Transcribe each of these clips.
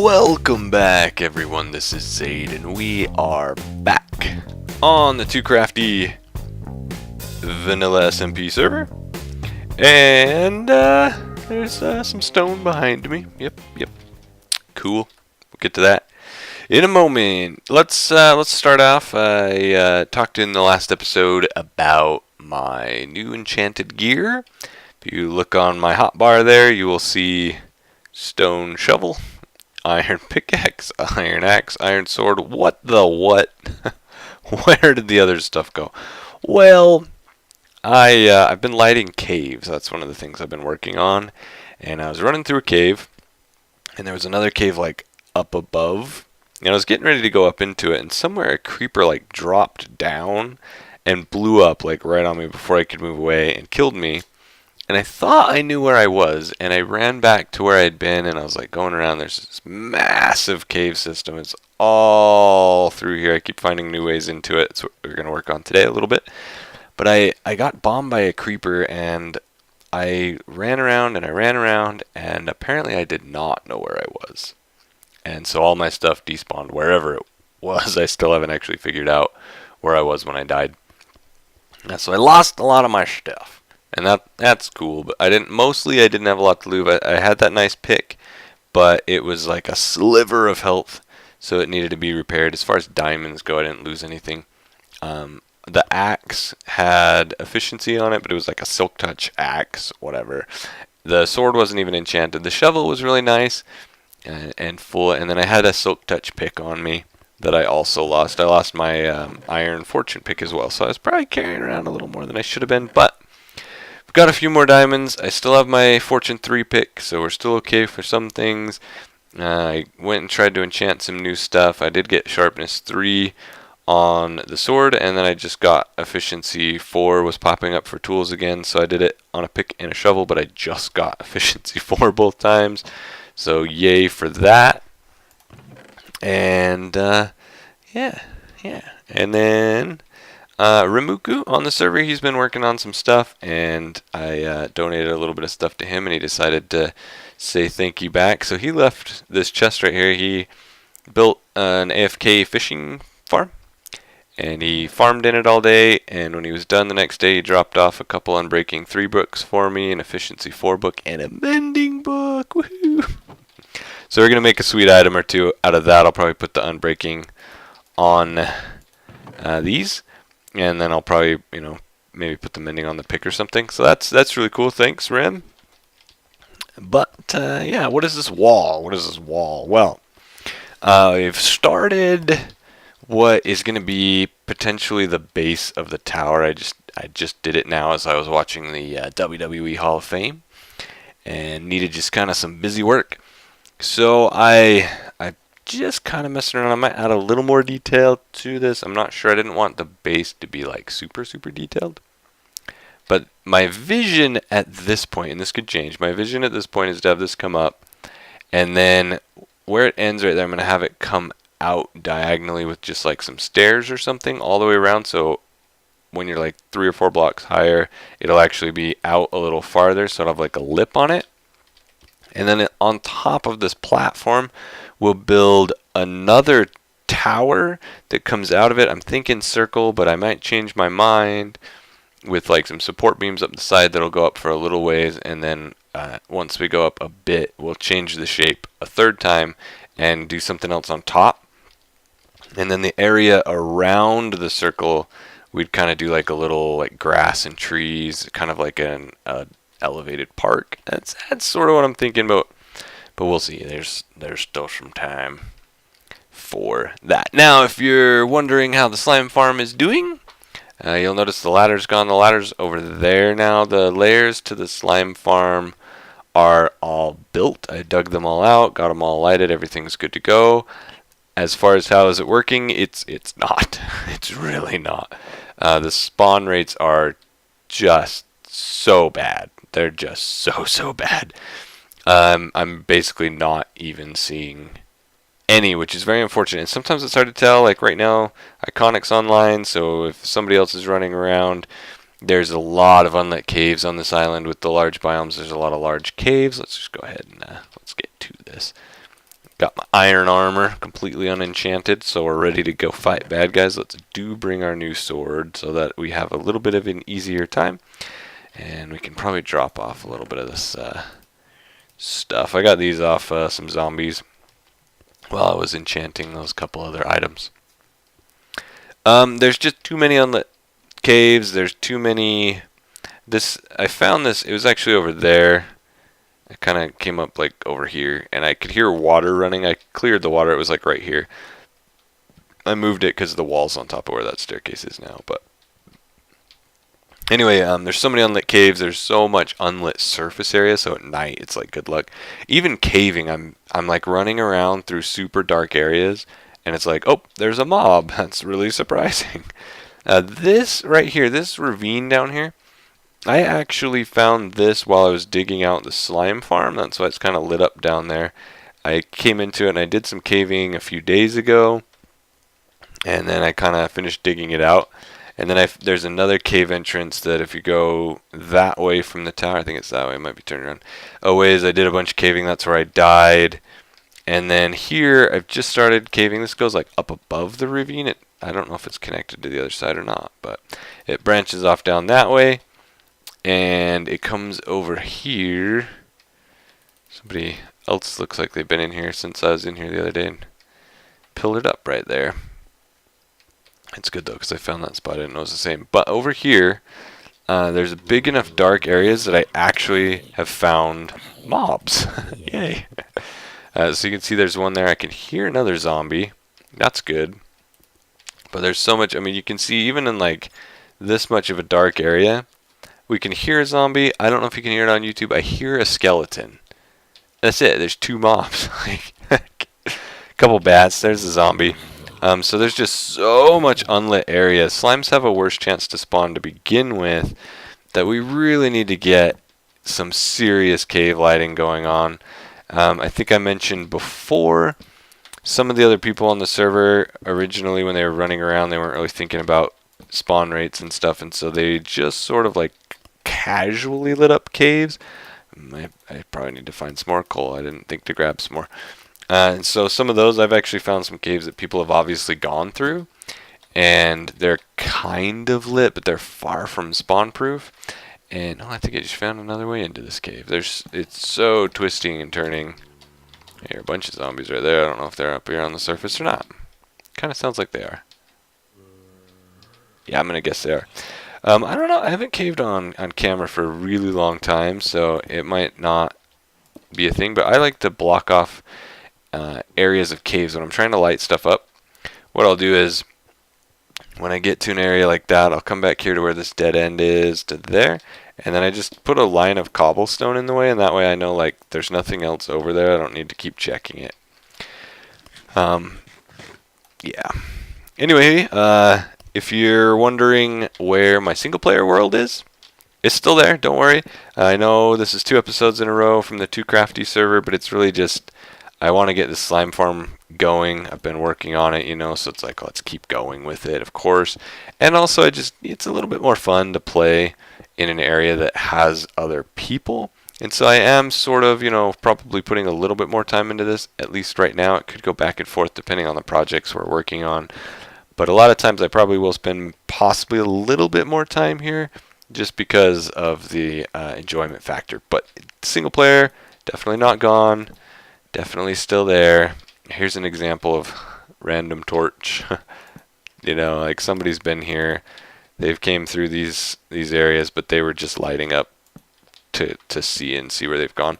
Welcome back, everyone. This is Zade, and we are back on the TooCrafty Vanilla SMP server. And there's some stone behind me. Yep. Cool. We'll get to that in a moment. Let's start off. I talked in the last episode about my new enchanted gear. If you look on my hotbar there, you will see stone shovel, iron pickaxe, iron axe, iron sword. What the what? Where did the other stuff go? Well, I've been lighting caves. That's one of the things I've been working on. And I was running through a cave, and there was another cave like up above. And I was getting ready to go up into it, and somewhere a creeper like dropped down and blew up like right on me before I could move away and killed me. And I thought I knew where I was, and I ran back to where I had been, and I was like going around. There's this massive cave system. It's all through here. I keep finding new ways into it. That's what we're going to work on today a little bit. But I got bombed by a creeper, and I ran around, and apparently I did not know where I was. And so all my stuff despawned wherever it was. I still haven't actually figured out where I was when I died. And so I lost a lot of my stuff. And that's cool, but I didn't have a lot to loot. I had that nice pick, but it was like a sliver of health, so it needed to be repaired. As far as diamonds go, I didn't lose anything. The axe had efficiency on it, but it was like a silk touch axe, whatever. The sword wasn't even enchanted. The shovel was really nice and full, and then I had a silk touch pick on me that I also lost. I lost my iron fortune pick as well, so I was probably carrying around a little more than I should have been, but I've got a few more diamonds. I still have my Fortune 3 pick, so we're still okay for some things. I went and tried to enchant some new stuff. I did get Sharpness 3 on the sword, and then I just got Efficiency 4 was popping up for tools again, so I did it on a pick and a shovel, but I just got Efficiency 4 both times. So yay for that. And yeah. And then Rimuku on the server, he's been working on some stuff, and I donated a little bit of stuff to him, and he decided to say thank you back. So he left this chest right here. He built an AFK fishing farm, and he farmed in it all day, and when he was done the next day, he dropped off a couple Unbreaking 3 books for me, an Efficiency 4 book, and a Mending book. Woohoo! So we're going to make a sweet item or two out of that. I'll probably put the Unbreaking on these. And then I'll probably, maybe put the mending on the pick or something. So that's really cool. Thanks, Rim. But, yeah, what is this wall? Well, we've started what is going to be potentially the base of the tower. I just did it now as I was watching the WWE Hall of Fame. And needed just kind of some busy work. So I just kind of messing around. I might add a little more detail to this. I'm not sure. I didn't want the base to be like super detailed. But my vision at this point, and this could change, my vision at this point is to have this come up, and then where it ends right there, I'm going to have it come out diagonally with just like some stairs or something all the way around. So when you're like 3 or 4 blocks higher, it'll actually be out a little farther, so it'll have like a lip on it. And then on top of this platform, we'll build another tower that comes out of it. I'm thinking circle, but I might change my mind with like some support beams up the side that'll go up for a little ways. And then once we go up a bit, we'll change the shape a third time and do something else on top. And then the area around the circle, we'd kind of do like a little like grass and trees, kind of like an elevated park. That's sort of what I'm thinking about, but we'll see. There's still some time for that. Now, if you're wondering how the slime farm is doing, you'll notice the ladder's gone. The ladder's over there now. The layers to the slime farm are all built. I dug them all out, got them all lighted. Everything's good to go. As far as how is it working, it's not. It's really not. The spawn rates are just so bad. They're just so bad. I'm basically not even seeing any, which is very unfortunate. And sometimes it's hard to tell. Like right now, Iconic's online, so if somebody else is running around, there's a lot of unlit caves on this island with the large biomes. There's a lot of large caves. Let's just go ahead and let's get to this. Got my iron armor completely unenchanted, so we're ready to go fight bad guys. Let's bring our new sword so that we have a little bit of an easier time. And we can probably drop off a little bit of this stuff. I got these off some zombies while I was enchanting those couple other items. There's just too many unlit caves. There's too many. I found this. It was actually over there. I kind of came up like over here, and I could hear water running. I cleared the water. It was like right here. I moved it because the wall's on top of where that staircase is now. But anyway, there's so many unlit caves. There's so much unlit surface area. So at night, it's like good luck. Even caving, I'm like running around through super dark areas, and it's like, oh, there's a mob. That's really surprising. This right here, this ravine down here, I actually found this while I was digging out the slime farm. That's why it's kind of lit up down there. I came into it and I did some caving a few days ago, and then I kind of finished digging it out. And then there's another cave entrance that if you go that way from the tower, I think it's that way, it might be turned around. Oh, ways, I did a bunch of caving, that's where I died. And then here, I've just started caving. This goes like up above the ravine. I don't know if it's connected to the other side or not, but it branches off down that way. And it comes over here. Somebody else looks like they've been in here since I was in here the other day and pillared up right there. It's good though, because I found that spot. I didn't know it was the same. But over here, there's big enough dark areas that I actually have found mobs. Yay. So you can see there's one there. I can hear another zombie. That's good. But there's so much. I mean, you can see even in like this much of a dark area, we can hear a zombie. I don't know if you can hear it on YouTube. I hear a skeleton. That's it. There's two mobs. A couple bats. There's a zombie. So there's just so much unlit area. Slimes have a worse chance to spawn to begin with, that we really need to get some serious cave lighting going on. I think I mentioned before, some of the other people on the server originally when they were running around, they weren't really thinking about spawn rates and stuff, and so they just sort of like casually lit up caves. I probably need to find some more coal. I didn't think to grab some more. And so some of those, I've actually found some caves that people have obviously gone through, and they're kind of lit, but they're far from spawn proof. And I think I just found another way into this cave. It's so twisting and turning. Here, a bunch of zombies right there. I don't know if they're up here on the surface or not. Kind of sounds like they are. Yeah, I'm gonna guess they are. I don't know. I haven't caved on camera for a really long time, so it might not be a thing. But I like to block off areas of caves when I'm trying to light stuff up. What I'll do is, when I get to an area like that, I'll come back here to where this dead end is, to there, and then I just put a line of cobblestone in the way, and that way I know like there's nothing else over there. I don't need to keep checking it. Yeah. Anyway, if you're wondering where my single player world is, it's still there, don't worry. I know this is 2 episodes in a row from the TooCrafty server, but it's really just, I want to get this slime farm going. I've been working on it, so it's like, let's keep going with it, of course. And also, it's a little bit more fun to play in an area that has other people. And so I am sort of, probably putting a little bit more time into this, at least right now. It could go back and forth depending on the projects we're working on. But a lot of times I probably will spend possibly a little bit more time here just because of the enjoyment factor. But single player, definitely not gone. Definitely still there. Here's an example of random torch. Like somebody's been here. They've came through these areas, but they were just lighting up to see where they've gone.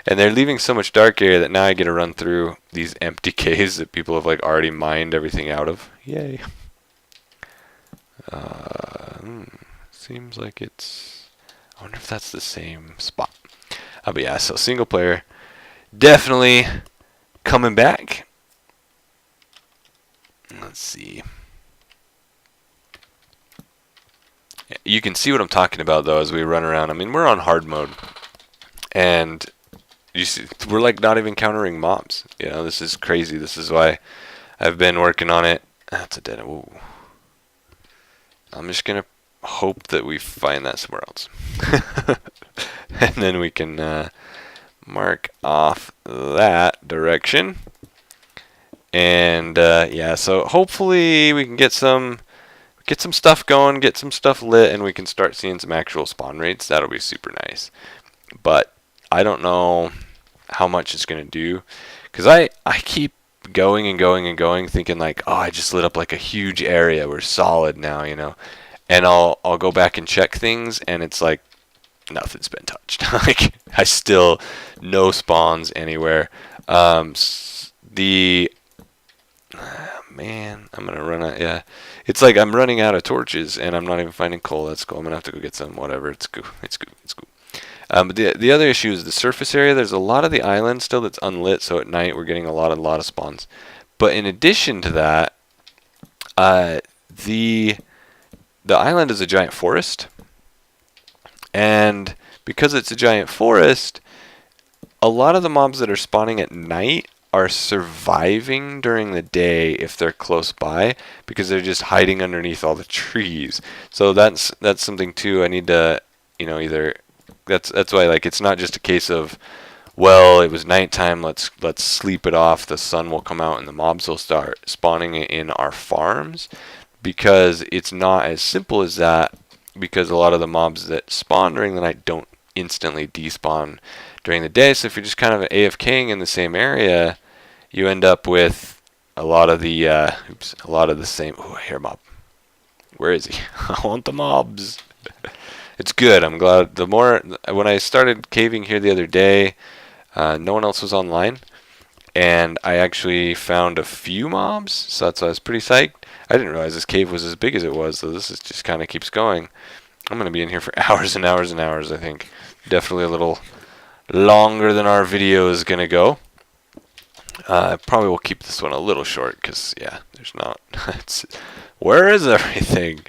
And they're leaving so much dark area that now I get to run through these empty caves that people have like already mined everything out of. Yay. Seems like it's... I wonder if that's the same spot. But yeah, so single player, definitely coming back. Let's see. You can see what I'm talking about though as we run around. I mean, we're on hard mode, and you see, we're like not even countering mobs. This is crazy. This is why I've been working on it. That's a dead end. Ooh. I'm just gonna hope that we find that somewhere else, and then we can mark off that direction. And yeah, so hopefully we can get some stuff going, get some stuff lit, and we can start seeing some actual spawn rates. That'll be super nice. But I don't know how much it's gonna do, because I keep going and going and going, thinking like, oh, I just lit up like a huge area. We're solid now, you know. And I'll go back and check things, and it's like nothing's been touched. Like I still no spawns anywhere. Man, I'm gonna run out. Yeah, it's like I'm running out of torches, and I'm not even finding coal. That's cool. I'm gonna have to go get some. Whatever. It's cool. It's cool. It's cool. But the other issue is the surface area. There's a lot of the island still that's unlit, so at night we're getting a lot of spawns. But in addition to that, the island is a giant forest, and because it's a giant forest, a lot of the mobs that are spawning at night are surviving during the day if they're close by, because they're just hiding underneath all the trees. So that's something too. I need to, you know, either that's why, like, it's not just a case of, well, it was nighttime, let's sleep it off, the sun will come out and the mobs will start spawning in our farms, because it's not as simple as that, because a lot of the mobs that spawn during the night don't instantly despawn during the day. So if you're just kind of AFKing in the same area, you end up with a lot of the same. Oh, I hear a mob. Where is he? I want the mobs. It's good. I'm glad. When I started caving here the other day, no one else was online, and I actually found a few mobs, so that's why I was pretty psyched. I didn't realize this cave was as big as it was, so this is just kind of keeps going. I'm gonna be in here for hours and hours and hours, I think. Definitely a little longer than our video is gonna go. Probably will keep this one a little short, because yeah, there's not. Where is everything?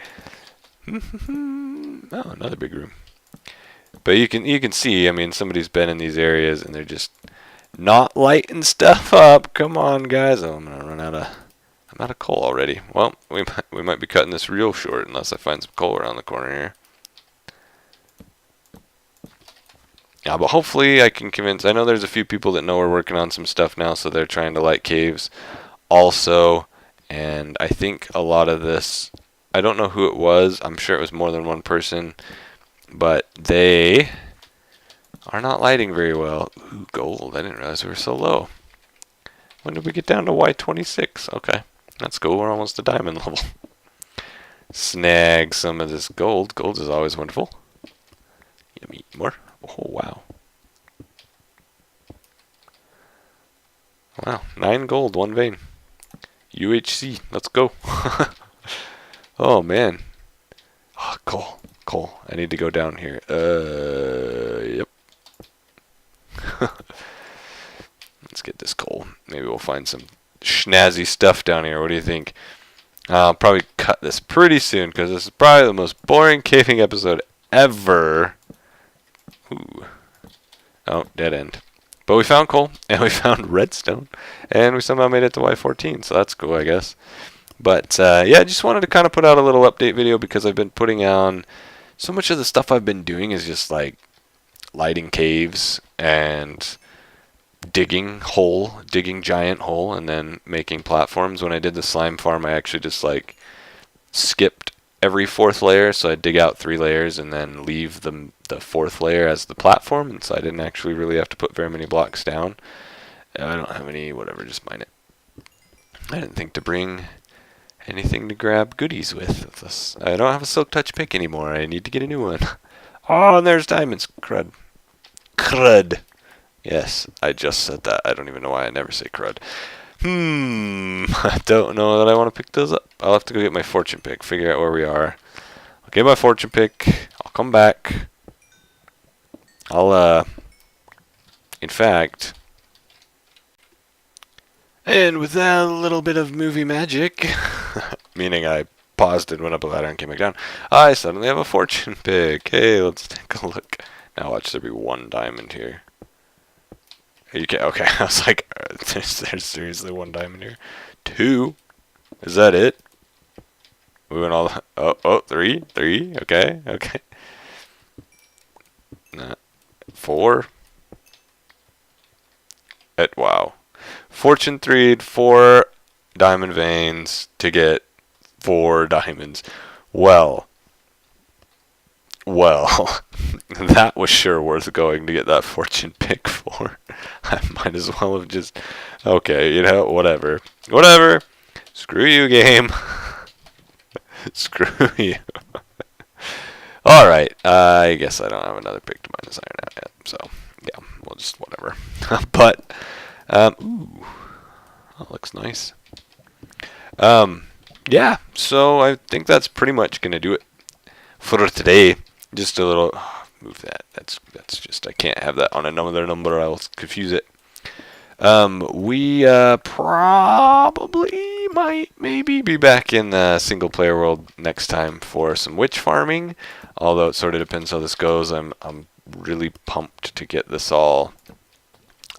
Oh, another big room. But you can see, I mean, somebody's been in these areas and they're just not lighting stuff up. Come on, guys. Oh, I'm gonna run out of. I'm out of coal already. Well, we might be cutting this real short unless I find some coal around the corner here. Yeah, but hopefully I can convince. I know there's a few people that know we're working on some stuff now, so they're trying to light caves also. And I think a lot of this, I don't know who it was. I'm sure it was more than one person, but they are not lighting very well. Ooh, gold. I didn't realize we were so low. When did we get down to Y26? Okay, that's cool. We're almost to diamond level. Snag some of this gold. Gold is always wonderful. Yummy. More? Oh, wow. Wow, 9 gold, 1 vein. UHC, let's go. Oh, man. Oh, coal. I need to go down here. Yep. Let's get this coal. Maybe we'll find some snazzy stuff down here. What do you think? I'll probably cut this pretty soon, because this is probably the most boring caving episode ever. Ooh. Oh, dead end. But we found coal, and we found redstone, and we somehow made it to Y14, so that's cool, I guess. But, yeah, I just wanted to kind of put out a little update video, because I've been putting on... So much of the stuff I've been doing is just, like, lighting caves, and digging giant hole, and then making platforms. When I did the slime farm, I actually just, like, skipped every 4th layer, so I'd dig out 3 layers and then leave the 4th layer as the platform, and so I didn't actually really have to put very many blocks down. I don't have any, whatever, just mine it. I didn't think to bring anything to grab goodies with this. I don't have a silk touch pick anymore. I need to get a new one. Oh, and there's diamonds. Crud. Yes, I just said that. I don't even know why I never say crud. I don't know that I want to pick those up. I'll have to go get my fortune pick, figure out where we are. I'll get my fortune pick. I'll come back. In fact, and with that little bit of movie magic, meaning I paused and went up a ladder and came back down, I suddenly have a fortune pick. Hey, let's take a look. Now watch there be 1 diamond here. Okay, I was like, there's seriously 1 diamond here. 2? Is that it? We went all... Oh, 3? Okay. 4? Wow. Fortune 3, 4 diamond veins to get 4 diamonds. Well, that was sure worth going to get that fortune pick for. I might as well have just, okay, you know, whatever. Screw you, game. Screw you. Alright, I guess I don't have another pick to minus iron out yet, so, yeah, we'll just, whatever. But, ooh, that looks nice. Yeah, so I think that's pretty much going to do it for today. Just a little, move that, that's just, I can't have that on another number, I'll confuse it. We probably might maybe be back in the single player world next time for some witch farming, although it sort of depends how this goes. I'm really pumped to get this all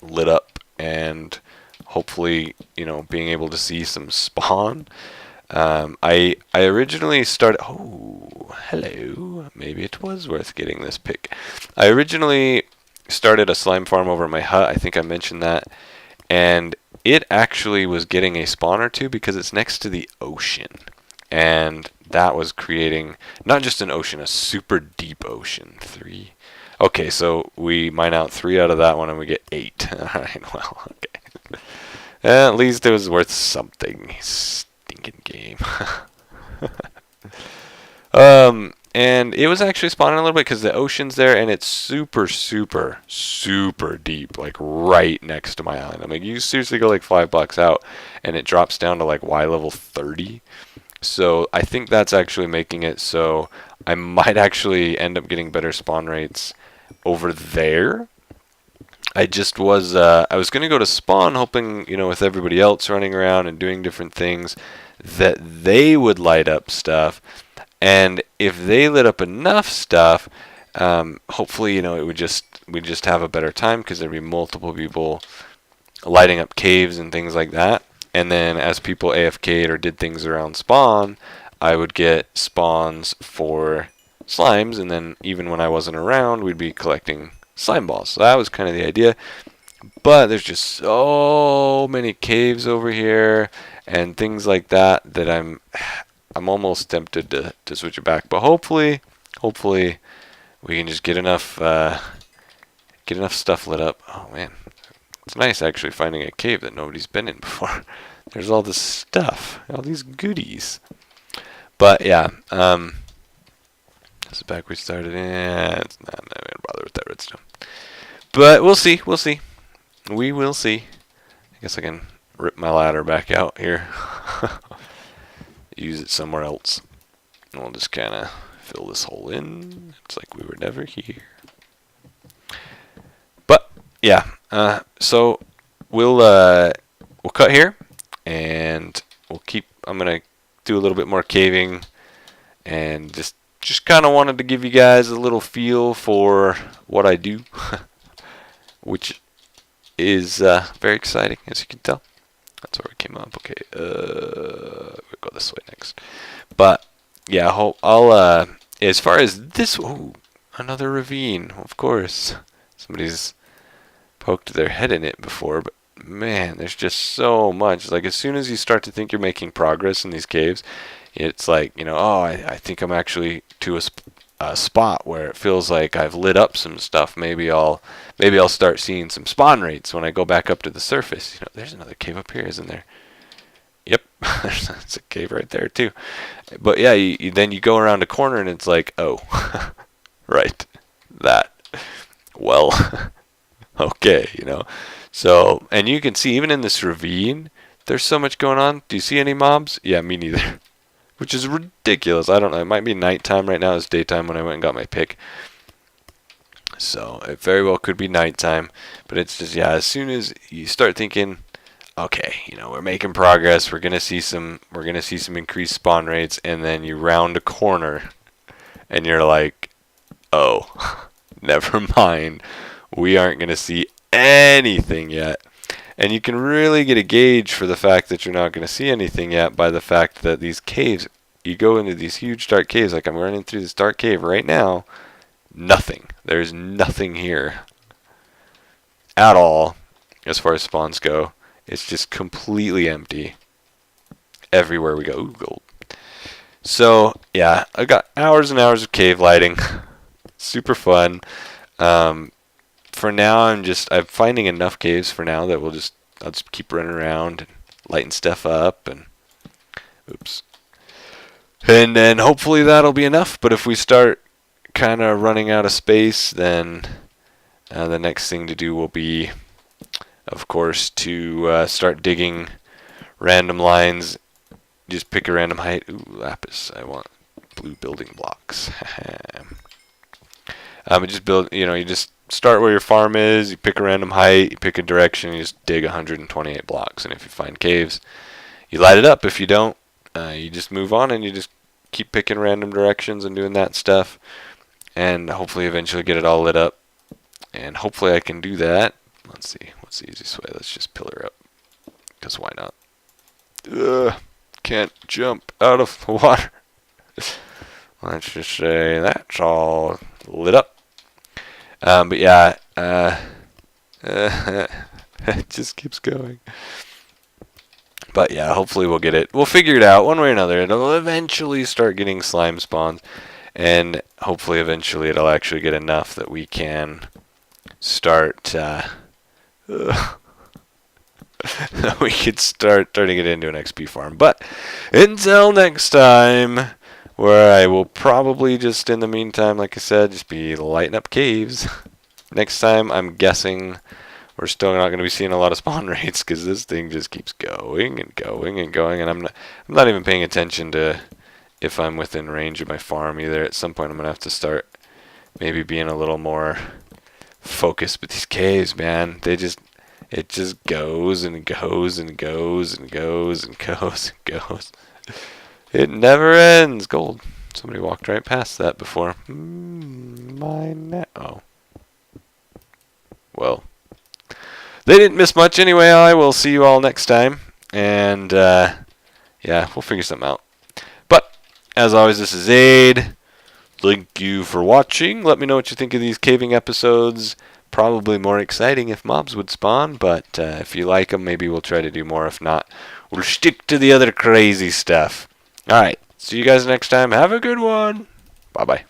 lit up and hopefully, you know, being able to see some spawn. I originally started, oh, hello, maybe it was worth getting this pick. I originally started a slime farm over at my hut, I think I mentioned that, and it actually was getting a spawn or two because it's next to the ocean, and that was creating not just an ocean, a super deep ocean. 3, okay, so we mine out 3 out of that one and we get 8. Alright, well, okay. At least it was worth something. Stinking game. And it was actually spawning a little bit because the ocean's there and it's super deep, like right next to my island. I mean, you seriously go like 5 blocks out and it drops down to like Y level 30. So I think that's actually making it so I might actually end up getting better spawn rates over there. I just was, I was going to go to spawn hoping, you know, with everybody else running around and doing different things, that they would light up stuff. And if they lit up enough stuff, hopefully, you know, we'd just have a better time because there'd be multiple people lighting up caves and things like that. And then as people AFK'd or did things around spawn, I would get spawns for slimes. And then even when I wasn't around, we'd be collecting slime balls. So that was kind of the idea. But there's just so many caves over here and things like that that I'm almost tempted to switch it back, but hopefully we can just get enough stuff lit up. Oh man, it's nice actually finding a cave that nobody's been in before. There's all this stuff, all these goodies. But yeah, this is back where we started. It's not gonna bother with that redstone, but we'll see. We will see. I guess I can rip my ladder back out here. Use it somewhere else. And we'll just kind of fill this hole in. It's like we were never here. But yeah, so we'll cut here, and we'll keep. I'm gonna do a little bit more caving, and just kind of wanted to give you guys a little feel for what I do, which is very exciting, as you can tell. That's where we came up. Okay, we'll go this way next. But yeah, I'll as far as this, ooh, another ravine. Of course, somebody's poked their head in it before. But man, there's just so much. Like as soon as you start to think you're making progress in these caves, it's like, you know, oh, I think I'm actually to a spot where it feels like I've lit up some stuff. Maybe I'll start seeing some spawn rates when I go back up to the surface. You know, there's another cave up here, isn't there? Yep, there's a cave right there too. But yeah, then you go around a corner and it's like, oh, right, that. Well, okay, you know. So, and you can see even in this ravine, there's so much going on. Do you see any mobs? Yeah, me neither. Which is ridiculous. I don't know. It might be nighttime right now. It's daytime when I went and got my pick. So it very well could be nighttime. But it's just, yeah, as soon as you start thinking, okay, you know, we're making progress. We're gonna see some increased spawn rates, and then you round a corner, and you're like, oh, never mind. We aren't gonna see anything yet. And you can really get a gauge for the fact that you're not going to see anything yet by the fact that these caves, you go into these huge dark caves, like I'm running through this dark cave right now, nothing. There's nothing here at all as far as spawns go. It's just completely empty. everywhere we go. Ooh, gold. So yeah, I got hours and hours of cave lighting. Super fun. For now, I'm finding enough caves for now that I'll just keep running around and lighting stuff up and oops. And then hopefully that'll be enough. But if we start kind of running out of space, then the next thing to do will be, of course, to start digging random lines. Just pick a random height. Ooh, lapis. I want blue building blocks. Just build. You just start where your farm is. You pick a random height. You pick a direction. You just dig 128 blocks. And if you find caves, you light it up. If you don't, you just move on and you just keep picking random directions and doing that stuff. And hopefully eventually get it all lit up. And hopefully I can do that. Let's see. What's the easiest way? Let's just pillar up. Because why not? Ugh. Can't jump out of the water. Let's just say that's all lit up. But yeah, it just keeps going. But yeah, hopefully we'll get it. We'll figure it out one way or another. It'll eventually start getting slime spawns, and hopefully eventually it'll actually get enough that we can start. We could start turning it into an XP farm. But until next time, where I will probably just, in the meantime, like I said, just be lighting up caves. Next time, I'm guessing we're still not going to be seeing a lot of spawn rates because this thing just keeps going and going and going, and I'm not even paying attention to if I'm within range of my farm either. At some point, I'm going to have to start maybe being a little more focused. But these caves, man, it just goes and goes and goes and goes and goes and goes. It never ends. Gold. Somebody walked right past that before. Oh. Well. They didn't miss much anyway. I will see you all next time. And, yeah, we'll figure something out. But, as always, this is Zade. Thank you for watching. Let me know what you think of these caving episodes. Probably more exciting if mobs would spawn, but if you like them, maybe we'll try to do more. If not, we'll stick to the other crazy stuff. Alright, see you guys next time. Have a good one. Bye-bye.